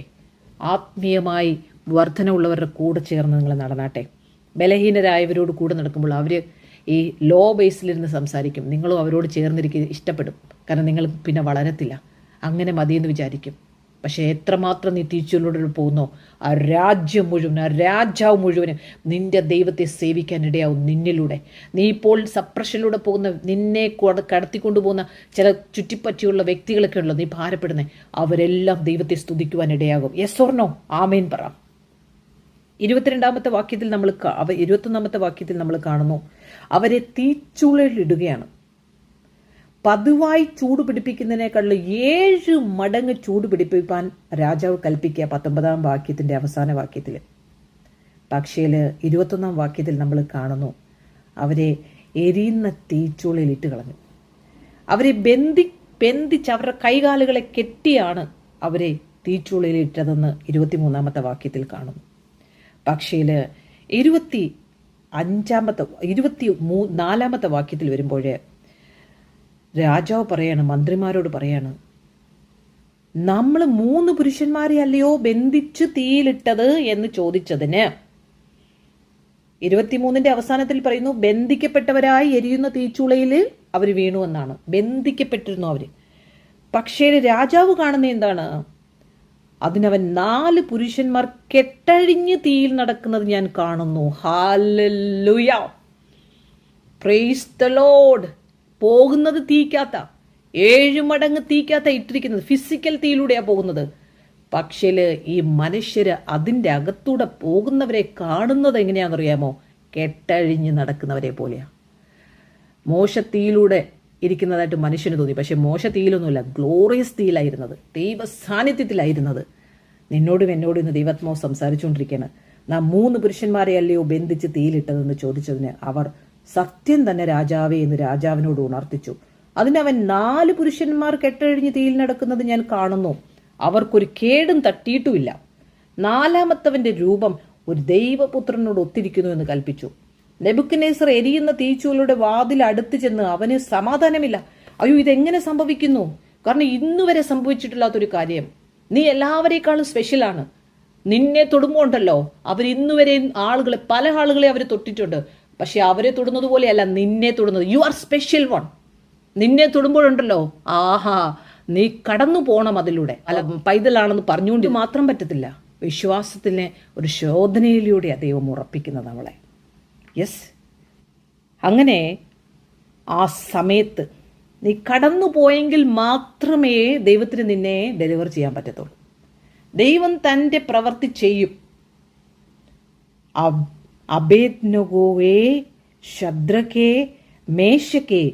ആത്മീയമായി വർധനമുള്ളവരുടെ കൂടെ ചേർന്ന് നിങ്ങൾ നടന്നാട്ടെ. ബലഹീനരായവരോട് കൂടെ നടക്കുമ്പോൾ അവർ ഈ ലോ ബേസിലിരുന്ന് സംസാരിക്കും. നിങ്ങളും അവരോട് ചേർന്നിരിക്കുക ഇഷ്ടപ്പെടും. കാരണം നിങ്ങൾ പിന്നെ വളരത്തില്ല. അങ്ങനെ മതിയെന്ന് വിചാരിക്കും. പക്ഷേ എത്രമാത്രം നീ തീച്ചൂളിലൂടെ പോകുന്നോ, ആ രാജ്യം മുഴുവൻ, ആ രാജാവ് മുഴുവനും നിന്റെ ദൈവത്തെ സേവിക്കാൻ ഇടയാവും നിന്നിലൂടെ. നീ ഇപ്പോൾ സപ്രഷനിലൂടെ പോകുന്ന, നിന്നെ കടത്തിക്കൊണ്ടുപോകുന്ന ചില ചുറ്റിപ്പറ്റിയുള്ള വ്യക്തികളൊക്കെ ഉള്ളൂ നീ ഭാരപ്പെടുന്നത്, അവരെല്ലാം ദൈവത്തെ സ്തുതിക്കുവാൻ ഇടയാകും. Yes or no? ആമേൻ പറ. 22 വാക്യത്തിൽ 21 വാക്യത്തിൽ നമ്മൾ കാണുന്നു, അവരെ തീച്ചൂളയിലിടുകയാണ്. പതിവായി ചൂട് പിടിപ്പിക്കുന്നതിനേക്കാളും 7 മടങ്ങ് ചൂട് പിടിപ്പിക്കാൻ രാജാവ് കൽപ്പിക്കുക 19 വാക്യത്തിൻ്റെ അവസാന വാക്യത്തിൽ. പക്ഷേ 21 വാക്യത്തിൽ നമ്മൾ കാണുന്നു, അവരെ എരിയുന്ന തീച്ചൂളയിൽ ഇട്ട് കളഞ്ഞു. അവരെ ബന്ധിച്ച് അവരുടെ കൈകാലുകളെ കെട്ടിയാണ് അവരെ തീച്ചൂളയിൽ ഇട്ടതെന്ന് 23 വാക്യത്തിൽ കാണുന്നു. പക്ഷേ 24 വാക്യത്തിൽ വരുമ്പോൾ രാജാവ് പറയാണ്, മന്ത്രിമാരോട് പറയാണ്, നമ്മൾ 3 പുരുഷന്മാരെ അല്ലയോ ബന്ധിച്ച് തീയിലിട്ടത് എന്ന് ചോദിച്ചതിന് 23 അവസാനത്തിൽ പറയുന്നു, ബന്ധിക്കപ്പെട്ടവരായി എരിയുന്ന തീച്ചൂളയിൽ അവർ വീണു എന്നാണ്. ബന്ധിക്കപ്പെട്ടിരുന്നു അവർ. പക്ഷേ രാജാവ് കാണുന്ന എന്താണ്? അതിനവൻ 4 പുരുഷന്മാർ കെട്ടഴിഞ്ഞ് തീയിൽ നടക്കുന്നത് ഞാൻ കാണുന്നു. Hallelujah, praise the Lord. പോകുന്നത് തീക്കാത്ത, 7 മടങ്ങ് തീക്കാത്ത ഇട്ടിരിക്കുന്നത്, ഫിസിക്കൽ തീയിലൂടെയാണ് പോകുന്നത്. പക്ഷേ ഈ മനുഷ്യര് അതിൻ്റെ അകത്തൂടെ പോകുന്നവരെ കാണുന്നത് എങ്ങനെയാണെന്നറിയാമോ? കെട്ടഴിഞ്ഞ് നടക്കുന്നവരെ പോലെയാണ്. മോശത്തീയിലൂടെ ഇരിക്കുന്നതായിട്ട് മനുഷ്യന് തോന്നി. പക്ഷെ മോശത്തീയിലൊന്നുമില്ല, ഗ്ലോറിയസ് തീയിലായിരുന്നത്, ദൈവ സാന്നിധ്യത്തിലായിരുന്നത്. നിന്നോടും എന്നോടും ഇന്ന് ദൈവാത്മാവ് സംസാരിച്ചുകൊണ്ടിരിക്കുകയാണ്. നാം 3 പുരുഷന്മാരെ അല്ലയോ ബന്ധിച്ച് തീയിലിട്ടതെന്ന് ചോദിച്ചതിന് അവർ സത്യം തന്നെ രാജാവേ എന്ന് രാജാവിനോട് ഉണർത്തിച്ചു. അതിനവൻ 4 പുരുഷന്മാർ കെട്ടഴിഞ്ഞ് തീയിൽ നടക്കുന്നത് ഞാൻ കാണുന്നു, അവർക്കൊരു കേടും തട്ടിയിട്ടുമില്ല. 4മത്തവന്റെ രൂപം ഒരു ദൈവപുത്രനോട് ഒത്തിരിക്കുന്നു എന്ന് കൽപ്പിച്ചു. നെബൂഖദ്നേസർ എരിയുന്ന തീച്ചൂളയുടെ വാതിൽ അടുത്ത് ചെന്ന് അവന് സമാധാനമില്ല. അയ്യോ, ഇതെങ്ങനെ സംഭവിക്കുന്നു? കാരണം ഇന്നുവരെ സംഭവിച്ചിട്ടില്ലാത്തൊരു കാര്യം. നീ എല്ലാവരേക്കാളും സ്പെഷ്യലാണ്. നിന്നെ തൊടുമ്പോണ്ടല്ലോ, അവർ ഇന്നുവരെ പല ആളുകളെ അവർ തൊട്ടിട്ടുണ്ട്. പക്ഷെ അവരെ തൊടുന്നത് പോലെയല്ല നിന്നെ തൊടുന്നത്. You are special one. നിന്നെ തൊടുമ്പോഴുണ്ടല്ലോ, ആഹാ, നീ കടന്നു പോകണം അതിലൂടെ. അല്ല, പൈതലാണെന്ന് പറഞ്ഞുകൊണ്ട് മാത്രം പറ്റത്തില്ല. വിശ്വാസത്തിനെ ഒരു ശോധനയിലൂടെയാണ് ദൈവം ഉറപ്പിക്കുന്നത് നമ്മളെ. യെസ്, അങ്ങനെ ആ സമയത്ത് നീ കടന്നു പോയെങ്കിൽ മാത്രമേ ദൈവത്തിന് നിന്നെ ഡെലിവർ ചെയ്യാൻ പറ്റത്തുള്ളൂ. ദൈവം തൻ്റെ പ്രവൃത്തി ചെയ്യും. അബേദ്നെഗോവേ, ശദ്രക്കേ, മേശക്കേ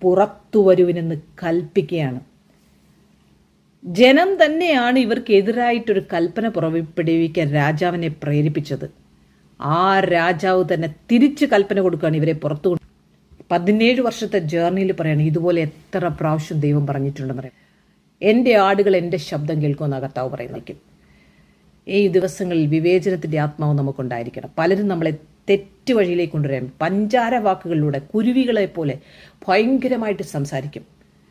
പുറത്തു വരുവിനെന്ന് കൽപ്പിക്കുകയാണ്. ജനം തന്നെയാണ് ഇവർക്കെതിരായിട്ടൊരു കൽപ്പന പുറപ്പെടുവിക്കാൻ രാജാവിനെ പ്രേരിപ്പിച്ചത്. ആ രാജാവ് തന്നെ തിരിച്ച് കൽപ്പന കൊടുക്കുകയാണ് ഇവരെ പുറത്തു. 17 വർഷത്തെ ജേർണിയിൽ പറയാണ് ഇതുപോലെ എത്ര പ്രാവശ്യം ദൈവം പറഞ്ഞിട്ടുണ്ടെന്ന് പറയാം. എൻ്റെ ആടുകൾ എൻ്റെ ശബ്ദം കേൾക്കുമെന്ന കർത്താവ് പറയുന്നേക്കും. ഈ ദിവസങ്ങളിൽ വിവേചനത്തിൻ്റെ ആത്മാവ് നമുക്കുണ്ടായിരിക്കണം. പലരും നമ്മളെ തെറ്റ് വഴിയിലേക്ക് കൊണ്ടുവരാൻ പഞ്ചാര വാക്കുകളിലൂടെ കുരുവികളെ പോലെ ഭയങ്കരമായിട്ട് സംസാരിക്കും.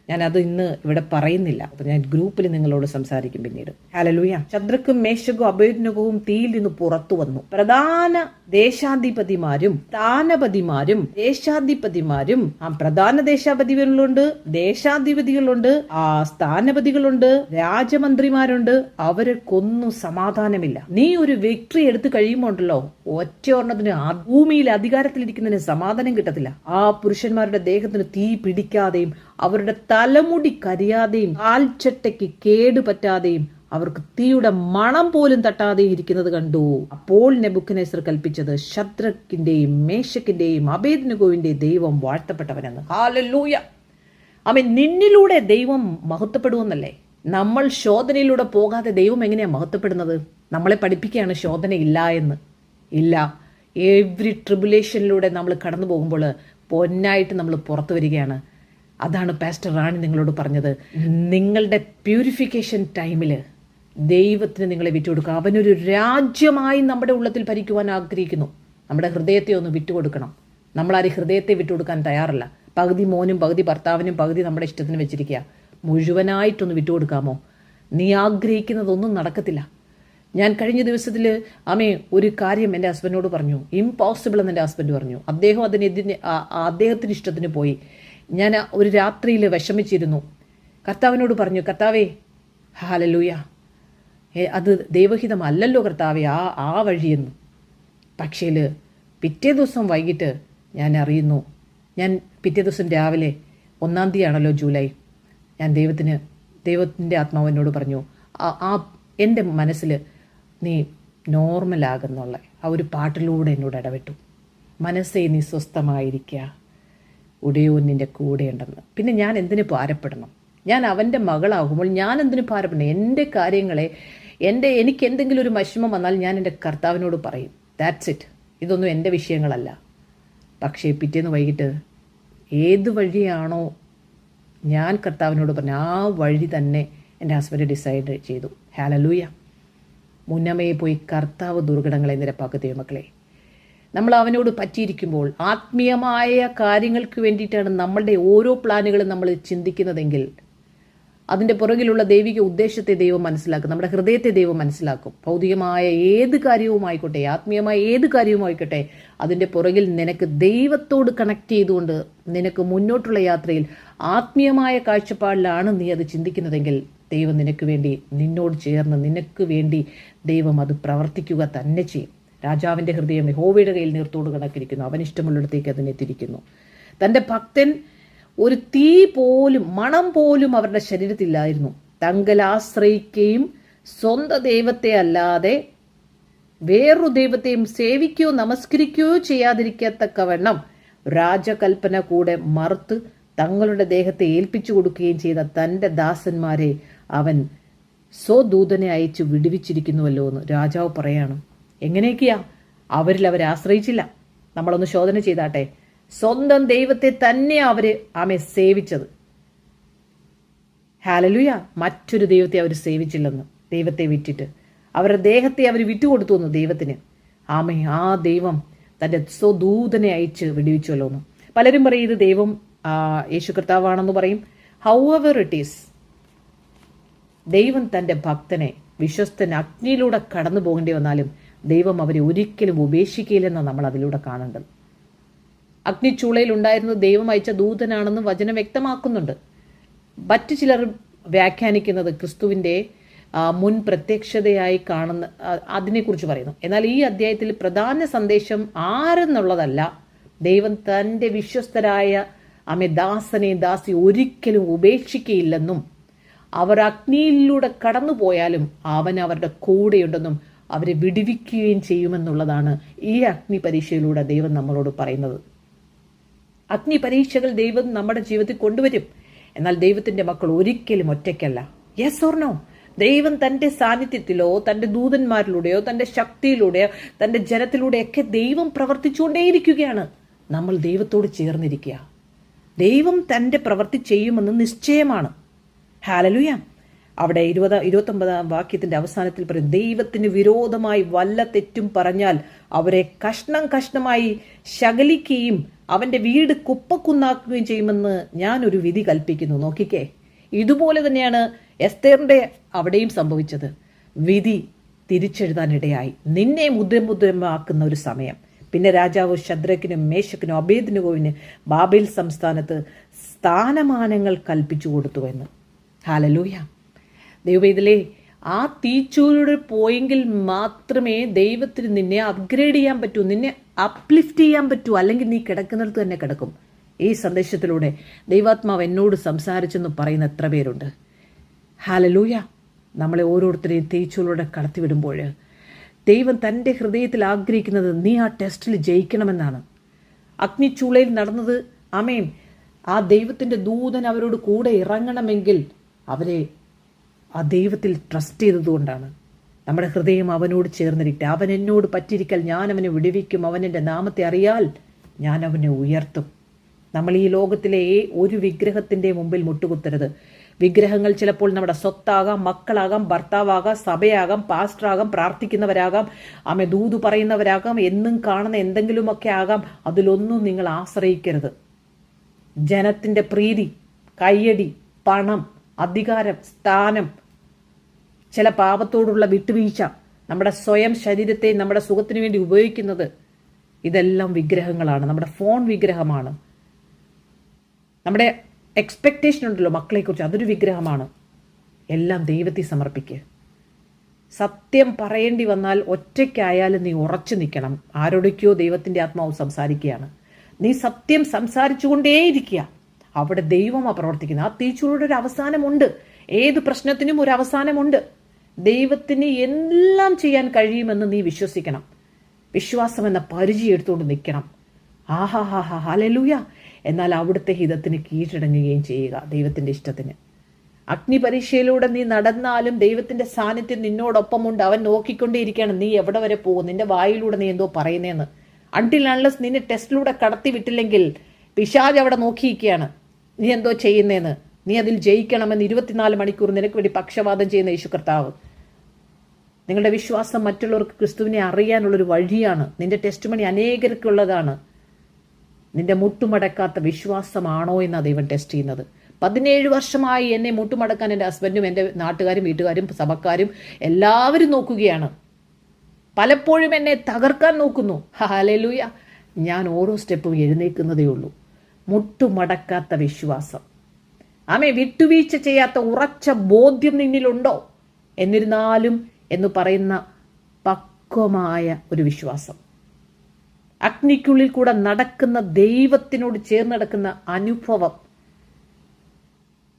ഞാനത് ഇന്ന് ഇവിടെ പറയുന്നില്ല. അപ്പൊ ഞാൻ ഗ്രൂപ്പിൽ നിങ്ങളോട് സംസാരിക്കും പിന്നീട്. ഹല്ലേലൂയ. ശദ്രക്കും മേശക്കും അബേദ്നെഗോവും തീയിൽ നിന്ന് പുറത്തു വന്നു. പ്രധാന ദേശാധിപതിമാരും സ്ഥാനപതിമാരും ദേശാധിപതിമാരും പ്രധാന ദേശാധിപതികളുണ്ട്, ദേശാധിപതികളുണ്ട്, സ്ഥാനപതികളുണ്ട്, രാജമന്ത്രിമാരുണ്ട്. അവരൊക്കൊന്നും സമാധാനമില്ല. നീ ഒരു വിക്ടറി എടുത്തു കഴിയുമ്പോണ്ടല്ലോ ഒറ്റയൊരെണ്ണത്തിന് ഭൂമിയിൽ അധികാരത്തിലിരിക്കുന്നതിന് സമാധാനം കിട്ടത്തില്ല. ആ പുരുഷന്മാരുടെ ദേഹത്തിന് തീ പിടിക്കാതെയും അവരുടെ തലമുടി കരിയാതെയും കാൽച്ചട്ടയ്ക്ക് കേടുപറ്റാതെയും അവർക്ക് തീയുടെ മണം പോലും തട്ടാതെ ഇരിക്കുന്നത് കണ്ടു. അപ്പോൾ നെബൂഖദ്നേസർ കൽപ്പിച്ചത് ശദ്രക്കിന്റെയും മേശക്കിന്റെയും അബേദ്നെഗോവിന്റെയും ദൈവം വാഴ്ത്തപ്പെട്ടവനെന്ന്. ഹല്ലേലൂയ. ആമേൻ. നിന്നിലൂടെ ദൈവം മഹത്വപ്പെടുമെന്നല്ലേ? നമ്മൾ ശോധനയിലൂടെ പോകാതെ ദൈവം എങ്ങനെയാ മഹത്വപ്പെടുന്നത്? നമ്മളെ പഠിപ്പിക്കുകയാണ് ശോധന ഇല്ല എന്ന്. ഇല്ല. എവ്രി ട്രിബുലേഷനിലൂടെ നമ്മൾ കടന്നു പോകുമ്പോൾ പൊന്നായിട്ട് നമ്മൾ പുറത്തു വരികയാണ്. അതാണ് പാസ്റ്റർ റാണി നിങ്ങളോട് പറഞ്ഞത്. നിങ്ങളുടെ പ്യൂരിഫിക്കേഷൻ ടൈമിൽ ദൈവത്തിന് നിങ്ങളെ വിട്ടുകൊടുക്കുക. അവനൊരു രാജ്യമായി നമ്മുടെ ഉള്ളത്തിൽ ഭരിക്കുവാൻ ആഗ്രഹിക്കുന്നു. നമ്മുടെ ഹൃദയത്തെ ഒന്ന് വിട്ടുകൊടുക്കണം. നമ്മളാരും ഹൃദയത്തെ വിട്ടുകൊടുക്കാൻ തയ്യാറല്ല. പകുതി മോനും പകുതി ഭർത്താവിനും പകുതി നമ്മുടെ ഇഷ്ടത്തിന് വെച്ചിരിക്കുക. മുഴുവനായിട്ടൊന്ന് വിട്ടുകൊടുക്കാമോ? നീ ആഗ്രഹിക്കുന്നതൊന്നും നടക്കത്തില്ല. ഞാൻ കഴിഞ്ഞ ദിവസത്തിൽ ഒരു കാര്യം എൻ്റെ ഹസ്ബൻഡിനോട് പറഞ്ഞു. ഇംപോസിബിൾ എന്ന് എൻ്റെ ഹസ്ബൻഡ് പറഞ്ഞു. അദ്ദേഹം അദ്ദേഹത്തിന് ഇഷ്ടത്തിന് പോയി. ഞാൻ ഒരു രാത്രിയിൽ വിഷമിച്ചിരുന്നു. കർത്താവിനോട് പറഞ്ഞു, കർത്താവേ, ഹല്ലേലൂയ, അത് ദൈവഹിതമല്ലല്ലോ കർത്താവേ ആ വഴിയെന്നു. പക്ഷേ പിറ്റേ ദിവസം വൈകിട്ട് ഞാൻ അറിയുന്നു. ഞാൻ പിറ്റേ ദിവസം രാവിലെ 1-ാം തീയതിയാണല്ലോ ജൂലൈ. ഞാൻ ദൈവത്തിൻ്റെ ആത്മാവിനോട് പറഞ്ഞു, എൻ്റെ മനസ്സിൽ നീ നോർമലാകുന്നുള്ള ആ ഒരു പാട്ടിലൂടെ എന്നോട് ഇടപെട്ടു. മനസ്സേ നീ സ്വസ്ഥമായിരിക്കുക, ഉടയോൻ നിൻ്റെ കൂടെയുണ്ടെന്ന്. പിന്നെ ഞാൻ എന്തിനു ഭാരപ്പെടണം? ഞാൻ അവൻ്റെ മകളാകുമ്പോൾ ഞാൻ എന്തിനു ഭാരപ്പെടണം? എൻ്റെ കാര്യങ്ങളെ എനിക്ക് എന്തെങ്കിലും ഒരു വിഷമം വന്നാൽ ഞാൻ എൻ്റെ കർത്താവിനോട് പറയും. That's it. ഇതൊന്നും എൻ്റെ വിഷയങ്ങളല്ല. പക്ഷേ പിറ്റേന്ന് വൈകിട്ട് ഏത് വഴിയാണോ ഞാൻ കർത്താവിനോട് പറഞ്ഞു ആ വഴി തന്നെ എൻ്റെ ഹസ്ബൻഡ് ഡിസൈഡ് ചെയ്തു. ഹല്ലേലൂയ. മുന്നമേ പോയി കർത്താവ് ദുർഘടങ്ങളെ നിരപ്പാക്കുക ദൈവമക്കളെ. നമ്മൾ അവനോട് പറ്റിയിരിക്കുമ്പോൾ ആത്മീയമായ കാര്യങ്ങൾക്ക് വേണ്ടിയിട്ടാണ് നമ്മളുടെ ഓരോ പ്ലാനുകളും നമ്മൾ ചിന്തിക്കുന്നതെങ്കിൽ അതിൻ്റെ പുറകിലുള്ള ദൈവിക ഉദ്ദേശത്തെ ദൈവം മനസ്സിലാക്കും. നമ്മുടെ ഹൃദയത്തെ ദൈവം മനസ്സിലാക്കും. ഭൗതികമായ ഏത് കാര്യവുമായിക്കോട്ടെ, ആത്മീയമായ ഏത് കാര്യവുമായിക്കോട്ടെ, അതിൻ്റെ പുറകിൽ നിനക്ക് ദൈവത്തോട് കണക്ട് ചെയ്തുകൊണ്ട് നിനക്ക് മുന്നോട്ടുള്ള യാത്രയിൽ ആത്മീയമായ കാഴ്ചപ്പാടിലാണ് നീ അത് ചിന്തിക്കുന്നതെങ്കിൽ ദൈവം നിനക്ക് വേണ്ടി, നിന്നോട് ചേർന്ന് നിനക്ക് വേണ്ടി ദൈവം അത് പ്രവർത്തിക്കുക തന്നെ ചെയ്യും. രാജാവിൻ്റെ ഹൃദയം യഹോവയുടെ കയ്യിൽ നീർത്തോട് കണക്കിരിക്കുന്നു. അവനിഷ്ടമുള്ളിടത്തേക്ക് അതിനെ തിരിക്കുന്നു. തൻ്റെ ഭക്തൻ ഒരു തീ പോലും മണം പോലും അവരുടെ ശരീരത്തില്ലായിരുന്നു. തങ്കൽ ആശ്രയിക്കുകയും സ്വന്തം ദൈവത്തെ അല്ലാതെ വേറൊരു ദൈവത്തെയും സേവിക്കുകയോ നമസ്കരിക്കുകയോ ചെയ്യാതിരിക്കത്തക്കവണ്ണം രാജകൽപ്പന കൂടെ മറുത്ത് തങ്ങളുടെ ദേഹത്തെ ഏൽപ്പിച്ചു കൊടുക്കുകയും ചെയ്ത തൻ്റെ ദാസന്മാരെ അവൻ സ്വദൂതനെ അയച്ച് വിടുവിച്ചിരിക്കുന്നുവല്ലോ എന്ന് രാജാവ് പറയാണ്. എങ്ങനെയൊക്കെയാ? അവരിൽ അവരെ ആശ്രയിച്ചില്ല. നമ്മളൊന്ന് ശോധന ചെയ്താട്ടെ. സ്വന്തം ദൈവത്തെ തന്നെ അവര് സേവിച്ചത്. ഹല്ലേലൂയ. മറ്റൊരു ദൈവത്തെ അവർ സേവിച്ചില്ലെന്ന്. ദൈവത്തെ വിറ്റിട്ട് അവരുടെ ദേഹത്തെ അവർ വിറ്റുകൊടുത്തു എന്ന് ദൈവത്തിന്. ആ ദൈവം തൻ്റെ സ്വദൂതനെ അയച്ച് വിടുവിച്ചുവല്ലോ എന്ന്. പലരും പറയും ഇത് ദൈവം യേശു കർത്താവാണെന്ന് പറയും. ഹൗഎവർ ഇറ്റ് ഈസ്, ദൈവം തൻ്റെ ഭക്തനെ വിശ്വസ്തൻ അഗ്നിയിലൂടെ കടന്നു പോകേണ്ടി വന്നാലും ദൈവം അവരെ ഒരിക്കലും ഉപേക്ഷിക്കില്ലെന്നാണ് നമ്മൾ അതിലൂടെ കാണേണ്ടത്. അഗ്നിച്ചൂളയിൽ ഉണ്ടായിരുന്നത് ദൈവം അയച്ച ദൂതനാണെന്ന് വചനം വ്യക്തമാക്കുന്നുണ്ട്. മറ്റു ചിലർ വ്യാഖ്യാനിക്കുന്നത് ക്രിസ്തുവിൻ്റെ മുൻ പ്രത്യക്ഷതയായി കാണുന്ന അതിനെക്കുറിച്ച് പറയുന്നു. എന്നാൽ ഈ അധ്യായത്തിൽ പ്രധാന സന്ദേശം ആരെന്നുള്ളതല്ല, ദൈവം തൻ്റെ വിശ്വസ്തരായ ദാസനെ ദാസി ഒരിക്കലും ഉപേക്ഷിക്കുകയില്ലെന്നും അവർ അഗ്നിയിലൂടെ കടന്നു പോയാലും അവൻ അവരുടെ കൂടെയുണ്ടെന്നും അവരെ വിടുവിക്കുകയും ചെയ്യുമെന്നുള്ളതാണ് ഈ അഗ്നി പരീക്ഷയിലൂടെ ദൈവം നമ്മളോട് പറയുന്നത്. അഗ്നി പരീക്ഷകൾ ദൈവം നമ്മുടെ ജീവിതത്തിൽ കൊണ്ടുവരും. എന്നാൽ ദൈവത്തിന്റെ മക്കൾ ഒരിക്കലും ഒറ്റയ്ക്കല്ല. Yes or no? ദൈവം തന്റെ സാന്നിധ്യത്തിലോ തന്റെ ദൂതന്മാരിലൂടെയോ തന്റെ ശക്തിയിലൂടെയോ തന്റെ ജനത്തിലൂടെയൊക്കെ ദൈവം പ്രവർത്തിച്ചുകൊണ്ടേയിരിക്കുകയാണ്. നമ്മൾ ദൈവത്തോട് ചേർന്നിരിക്കുക. ദൈവം തന്റെ പ്രവൃത്തി ചെയ്യുമെന്ന് നിശ്ചയമാണ്. ഹല്ലേലൂയ. അവിടെ 29 വാക്യത്തിന്റെ അവസാനത്തിൽ പറയും, ദൈവത്തിന് വിരോധമായി വല്ല തെറ്റും പറഞ്ഞാൽ അവരെ കഷ്ണം കഷ്ണമായി ശകലിക്കുകയും അവന്റെ വീട് കുപ്പക്കുന്നാക്കുകയും ചെയ്യുമെന്ന് ഞാൻ ഒരു വിധി കൽപ്പിക്കുന്നു. നോക്കിക്കേ, ഇതുപോലെ തന്നെയാണ് എസ്തേറിന്റെ അവിടെയും സംഭവിച്ചത്. വിധി തിരിച്ചെഴുതാനിടയായി, നിന്നെ മുദ്രമുദ്രമാക്കുന്ന ഒരു സമയം. പിന്നെ രാജാവ് ശദ്രക്കിനും മേശക്കിനും അബേദ്നെഗോവിന് ബാബേൽ സംസ്ഥാനത്ത് സ്ഥാനമാനങ്ങൾ കൽപ്പിച്ചു കൊടുത്തു എന്ന്. ഹല്ലേലൂയ. ദൈവവേദലേ, ആ തീച്ചൂരിലൂടെ പോയെങ്കിൽ മാത്രമേ ദൈവത്തിന് നിന്നെ അപ്ഗ്രേഡ് ചെയ്യാൻ പറ്റൂ, നിന്നെ അപ്ലിഫ്റ്റ് ചെയ്യാൻ പറ്റൂ. അല്ലെങ്കിൽ നീ കിടക്കുന്നിടത്ത് തന്നെ കിടക്കും. ഈ സന്ദേശത്തിലൂടെ ദൈവാത്മാവ് എന്നോട് സംസാരിച്ചെന്ന് പറയുന്ന എത്ര പേരുണ്ട്? ഹല്ലേലൂയ. നമ്മളെ ഓരോരുത്തരെയും തീച്ചൂരിലൂടെ കടത്തിവിടുമ്പോൾ ദൈവം തൻ്റെ ഹൃദയത്തിൽ ആഗ്രഹിക്കുന്നത് നീ ആ ടെസ്റ്റിൽ ജയിക്കണമെന്നാണ്. അഗ്നിച്ചൂളയിൽ നടന്നത് ആമേൻ, ആ ദൈവത്തിൻ്റെ ദൂതൻ അവരോട് കൂടെ ഇറങ്ങണമെങ്കിൽ അവരെ ആ ദൈവത്തിൽ ട്രസ്റ്റ് ചെയ്തതുകൊണ്ടാണ്. നമ്മുടെ ഹൃദയം അവനോട് ചേർന്നിരിക്കട്ടെ. അവൻ എന്നോട് പറ്റിയിരിക്കൽ ഞാൻ അവനെ വിടുവിക്കും, അവൻ എൻ്റെ നാമത്തെ അറിയാൽ ഞാൻ അവനെ ഉയർത്തും. നമ്മൾ ഈ ലോകത്തിലെ ഒരു വിഗ്രഹത്തിൻ്റെ മുമ്പിൽ മുട്ടുകുത്തരുത്. വിഗ്രഹങ്ങൾ ചിലപ്പോൾ നമ്മുടെ സ്വത്താകാം, മക്കളാകാം, ഭർത്താവാകാം, സഭയാകാം, പാസ്റ്ററാകാം, പ്രാർത്ഥിക്കുന്നവരാകാം, ദൂത് പറയുന്നവരാകാം, എന്നും കാണുന്ന എന്തെങ്കിലുമൊക്കെ ആകാം. അതിലൊന്നും നിങ്ങൾ ആശ്രയിക്കരുത്. ജനത്തിൻ്റെ പ്രീതി, കയ്യടി, പണം, അധികാരം, സ്ഥാനം, ചില പാപത്തോടുള്ള വിട്ടുവീഴ്ച, നമ്മുടെ സ്വയം ശരീരത്തെ നമ്മുടെ സുഖത്തിന് വേണ്ടി ഉപയോഗിക്കുന്നത്, ഇതെല്ലാം വിഗ്രഹങ്ങളാണ്. നമ്മുടെ ഫോൺ വിഗ്രഹമാണ്. നമ്മുടെ എക്സ്പെക്റ്റേഷൻ ഉണ്ടല്ലോ മക്കളെക്കുറിച്ച്, അതൊരു വിഗ്രഹമാണ്. എല്ലാം ദൈവത്തെ സമർപ്പിക്കുക. സത്യം പറയേണ്ടി വന്നാൽ ഒറ്റയ്ക്കായാലും നീ ഉറച്ചു നിൽക്കണം. ആരോടൊക്കെയോ ദൈവത്തിൻ്റെ ആത്മാവ് സംസാരിക്കുകയാണ്. നീ സത്യം സംസാരിച്ചുകൊണ്ടേയിരിക്കുക. അവിടെ ദൈവമാണ് പ്രവർത്തിക്കുന്നത്. ആ തീച്ചൂടെ ഒരു അവസാനമുണ്ട്. ഏത് പ്രശ്നത്തിനും ഒരു അവസാനമുണ്ട്. ദൈവത്തിന് എല്ലാം ചെയ്യാൻ കഴിയുമെന്ന് നീ വിശ്വസിക്കണം. വിശ്വാസം എന്ന പരിചയം എടുത്തുകൊണ്ട് നിൽക്കണം. ഹല്ലേലൂയ. എന്നാൽ അവിടുത്തെ ഹിതത്തിന് കീഴടങ്ങുകയും ചെയ്യുക, ദൈവത്തിൻ്റെ ഇഷ്ടത്തിന്. അഗ്നി പരീക്ഷയിലൂടെ നീ നടന്നാലും ദൈവത്തിൻ്റെ സാന്നിധ്യം നിന്നോടൊപ്പമുണ്ട്. അവൻ നോക്കിക്കൊണ്ടേയിരിക്കുകയാണ് നീ എവിടെ വരെ പോകും, നിന്റെ വായിലൂടെ നീ എന്തോ പറയുന്നതെന്ന്. അൺടിൽ അൺലെസ് നിന്നെ ടെസ്റ്റിലൂടെ കടത്തി വിട്ടില്ലെങ്കിൽ പിശാച് അവിടെ നോക്കിയിരിക്കുകയാണ് നീ എന്തോ ചെയ്യുന്നതെന്ന്. നീ അതിൽ ജയിക്കണമെന്ന് 24 മണിക്കൂർ നിനക്ക് വേണ്ടി പക്ഷവാദം ചെയ്യുന്ന യേശു കർത്താവ്. നിങ്ങളുടെ വിശ്വാസം മറ്റുള്ളവർക്ക് ക്രിസ്തുവിനെ അറിയാനുള്ളൊരു വഴിയാണ്. നിന്റെ ടെസ്റ്റ് മണി അനേകർക്കുള്ളതാണ്. നിന്റെ മുട്ടുമടക്കാത്ത വിശ്വാസമാണോ എന്നാണ് ദൈവം ടെസ്റ്റ് ചെയ്യുന്നത്. 17 വർഷമായി എന്നെ മുട്ടുമടക്കാൻ എൻ്റെ ഹസ്ബൻഡും എൻ്റെ നാട്ടുകാരും വീട്ടുകാരും സഭക്കാരും എല്ലാവരും നോക്കുകയാണ്. പലപ്പോഴും എന്നെ തകർക്കാൻ നോക്കുന്നു. ഹല്ലേലൂയ. ഞാൻ ഓരോ സ്റ്റെപ്പും എഴുന്നേൽക്കുന്നതേ ഉള്ളൂ. മുട്ടുമടക്കാത്ത വിശ്വാസം, വിട്ടുവീഴ്ച ചെയ്യാത്ത ഉറച്ച ബോധ്യം നിന്നിലുണ്ടോ? എന്നിരുന്നാലും എന്ന് പറയുന്ന പക്വമായ ഒരു വിശ്വാസം. അഗ്നിക്കുള്ളിൽ കൂടെ നടക്കുന്ന ദൈവത്തിനോട് ചേർന്ന് നടക്കുന്ന അനുഭവം.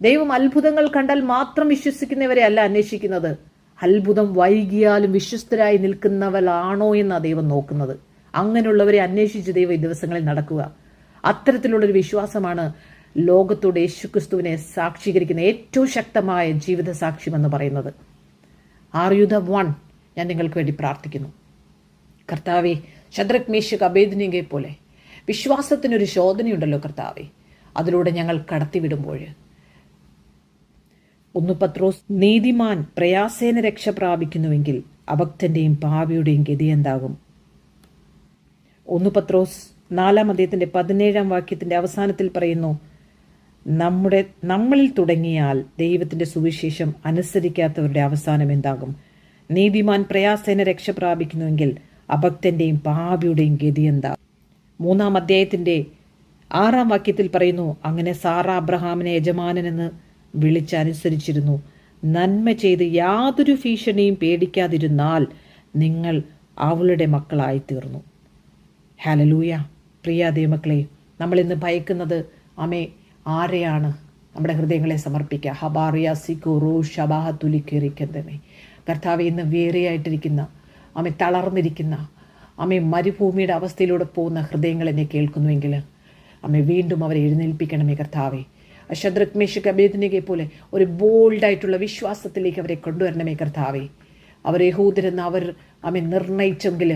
ദൈവം അത്ഭുതങ്ങൾ കണ്ടാൽ മാത്രം വിശ്വസിക്കുന്നവരെ അല്ല അന്വേഷിക്കുന്നത്. അത്ഭുതം വൈകിയാലും വിശ്വസ്തരായി നിൽക്കുന്നവരാണോ എന്നാണ് ദൈവം നോക്കുന്നത്. അങ്ങനെയുള്ളവരെ അന്വേഷിച്ച് ദൈവം ഈ ദിവസങ്ങളിൽ നടക്കുക. അത്തരത്തിലുള്ളൊരു വിശ്വാസമാണ് ലോകത്തോട് യേശുക്രിസ്തുവിനെ സാക്ഷീകരിക്കുന്ന ഏറ്റവും ശക്തമായ ജീവിത സാക്ഷ്യമെന്ന് പറയുന്നത്. Are you the one? ഞാൻ നിങ്ങൾക്ക് വേണ്ടി പ്രാർത്ഥിക്കുന്നു. കർത്താവേ, ശദ്രക്, മേശക്, അബേദ്നെഗോയെ പോലെ വിശ്വാസത്തിനൊരു ശോധനയുണ്ടല്ലോ കർത്താവേ, അതിലൂടെ ഞങ്ങൾ കടത്തിവിടുമ്പോൾ 1 പത്രോസ്, നീതിമാൻ പ്രയാസേന രക്ഷ പ്രാപിക്കുന്നുവെങ്കിൽ അഭക്തന്റെയും പാപിയുടെയും ഗതി എന്താകും? 1 പത്രോസ് 4-ാം അധ്യായത്തിന്റെ 17-ാം വാക്യത്തിന്റെ അവസാനത്തിൽ പറയുന്നു, നമ്മളിൽ തുടങ്ങിയാൽ ദൈവത്തിന്റെ സുവിശേഷം അനുസരിക്കാത്തവരുടെ അവസാനം എന്താകും? നീതിമാൻ പ്രയാസേന രക്ഷ പ്രാപിക്കുന്നുവെങ്കിൽ അഭക്തന്റെയും പാപിയുടെയും ഗതി എന്താകും? 3-ാം അധ്യായത്തിന്റെ 6-ാം വാക്യത്തിൽ പറയുന്നു, അങ്ങനെ സാറ അബ്രഹാമിനെ യജമാനനെന്ന് വിളിച്ചനുസരിച്ചിരുന്നു. നന്മ ചെയ്ത് യാതൊരു ഭീഷണിയും പേടിക്കാതിരുന്നാൽ നിങ്ങൾ അവളുടെ മക്കളായി തീർന്നു. ഹല്ലേലൂയ. പ്രിയ ദൈവമക്കളെ, നമ്മളിന്ന് ഭയക്കുന്നത് ആരെയാണ്? നമ്മുടെ ഹൃദയങ്ങളെ സമർപ്പിക്കുക. ഹബാറിയ സിക്കോറോ ഷബാഹ തുലിക്കേറിക്കന്തമേ. കർത്താവെ, ഇന്ന് വേറെയായിട്ടിരിക്കുന്ന തളർന്നിരിക്കുന്ന മരുഭൂമിയുടെ അവസ്ഥയിലൂടെ പോകുന്ന ഹൃദയങ്ങൾ എന്നെ കേൾക്കുന്നുവെങ്കിൽ വീണ്ടും അവരെ എഴുന്നേൽപ്പിക്കണമേ കർത്താവേ. ശദ്രക് മേശക് അബേദ്നെഗോയെ പോലെ ഒരു ബോൾഡായിട്ടുള്ള വിശ്വാസത്തിലേക്ക് അവരെ കൊണ്ടുവരണമേ കർത്താവേ. അവർ യഹൂദരെന്ന് അവർ നിർണയിച്ചെങ്കിൽ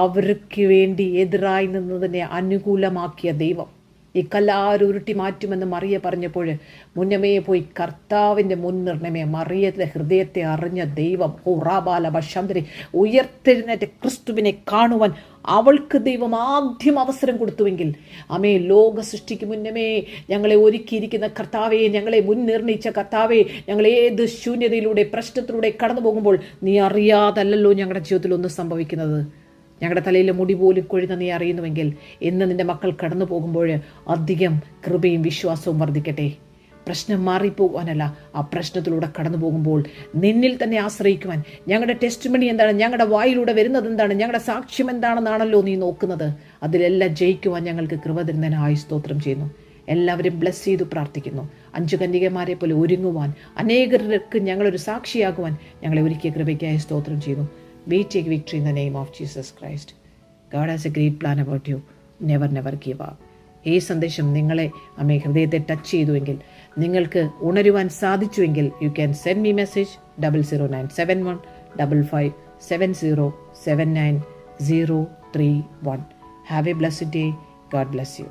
അവർക്ക് വേണ്ടി എതിരായി നിന്നതിനെ അനുകൂലമാക്കിയ ദൈവം ഈ കല്ലാരുരുട്ടി മാറ്റുമെന്ന് മറിയ പറഞ്ഞപ്പോൾ മുന്നമേ പോയി കർത്താവിൻ്റെ മുൻനിർണയമേ മറിയത്തിലെ ഹൃദയത്തെ അറിഞ്ഞ ദൈവം ഹോറാബാല ബഷാന്തരി ഉയർത്തെഴുന്നേറ്റ ക്രിസ്തുവിനെ കാണുവാൻ അവൾക്ക് ദൈവം ആദ്യം അവസരം കൊടുത്തുവെങ്കിൽ ലോക സൃഷ്ടിക്ക് മുന്നമേ ഞങ്ങളെ ഒരുക്കിയിരിക്കുന്ന കർത്താവെ, ഞങ്ങളെ മുൻനിർണയിച്ച കർത്താവെ, ഞങ്ങൾ ഏത് ശൂന്യതയിലൂടെ പ്രശ്നത്തിലൂടെ കടന്നു പോകുമ്പോൾ നീ അറിയാതല്ലോ ഞങ്ങളുടെ ജീവിതത്തിൽ ഒന്നും സംഭവിക്കുന്നത്. ഞങ്ങളുടെ തലയിലെ മുടി പോലും കൊഴുന്ന നീ അറിയുന്നുവെങ്കിൽ ഇന്ന് നിൻ്റെ മക്കൾ കടന്നു പോകുമ്പോൾ അധികം കൃപയും വിശ്വാസവും വർദ്ധിക്കട്ടെ. പ്രശ്നം മാറിപ്പോകാനല്ല, ആ പ്രശ്നത്തിലൂടെ കടന്നു പോകുമ്പോൾ നിന്നിൽ തന്നെ ആശ്രയിക്കുവാൻ. ഞങ്ങളുടെ ടെസ്റ്റിമണി എന്താണ്, ഞങ്ങളുടെ വായിലൂടെ വരുന്നത് എന്താണ്, ഞങ്ങളുടെ സാക്ഷ്യം എന്താണെന്നാണല്ലോ നീ നോക്കുന്നത്. അതിലെല്ലാം ജയിക്കുവാൻ ഞങ്ങൾക്ക് കൃപ തരുന്നതിനായി സ്തോത്രം ചെയ്യുന്നു. എല്ലാവരും ബ്ലെസ് ചെയ്തു പ്രാർത്ഥിക്കുന്നു. 5 കന്യകമാരെ പോലെ ഒരുങ്ങുവാൻ, അനേകർക്ക് ഞങ്ങളൊരു സാക്ഷിയാകുവാൻ ഞങ്ങളെ ഒരുക്കിയ കൃപയ്ക്കായി സ്തോത്രം ചെയ്യുന്നു. We take victory in the name of Jesus Christ. God has a great plan about you. Never give up. ഈ സന്ദേശം നിങ്ങളെ ഹൃദയത്തെ ടച്ച് ചെയ്തുവെങ്കിൽ, നിങ്ങൾക്ക് ഉണരുവാൻ സാധിച്ചുവെങ്കിൽ, you can send me message 00971 55 7079 031. Have a blessed day. God bless you.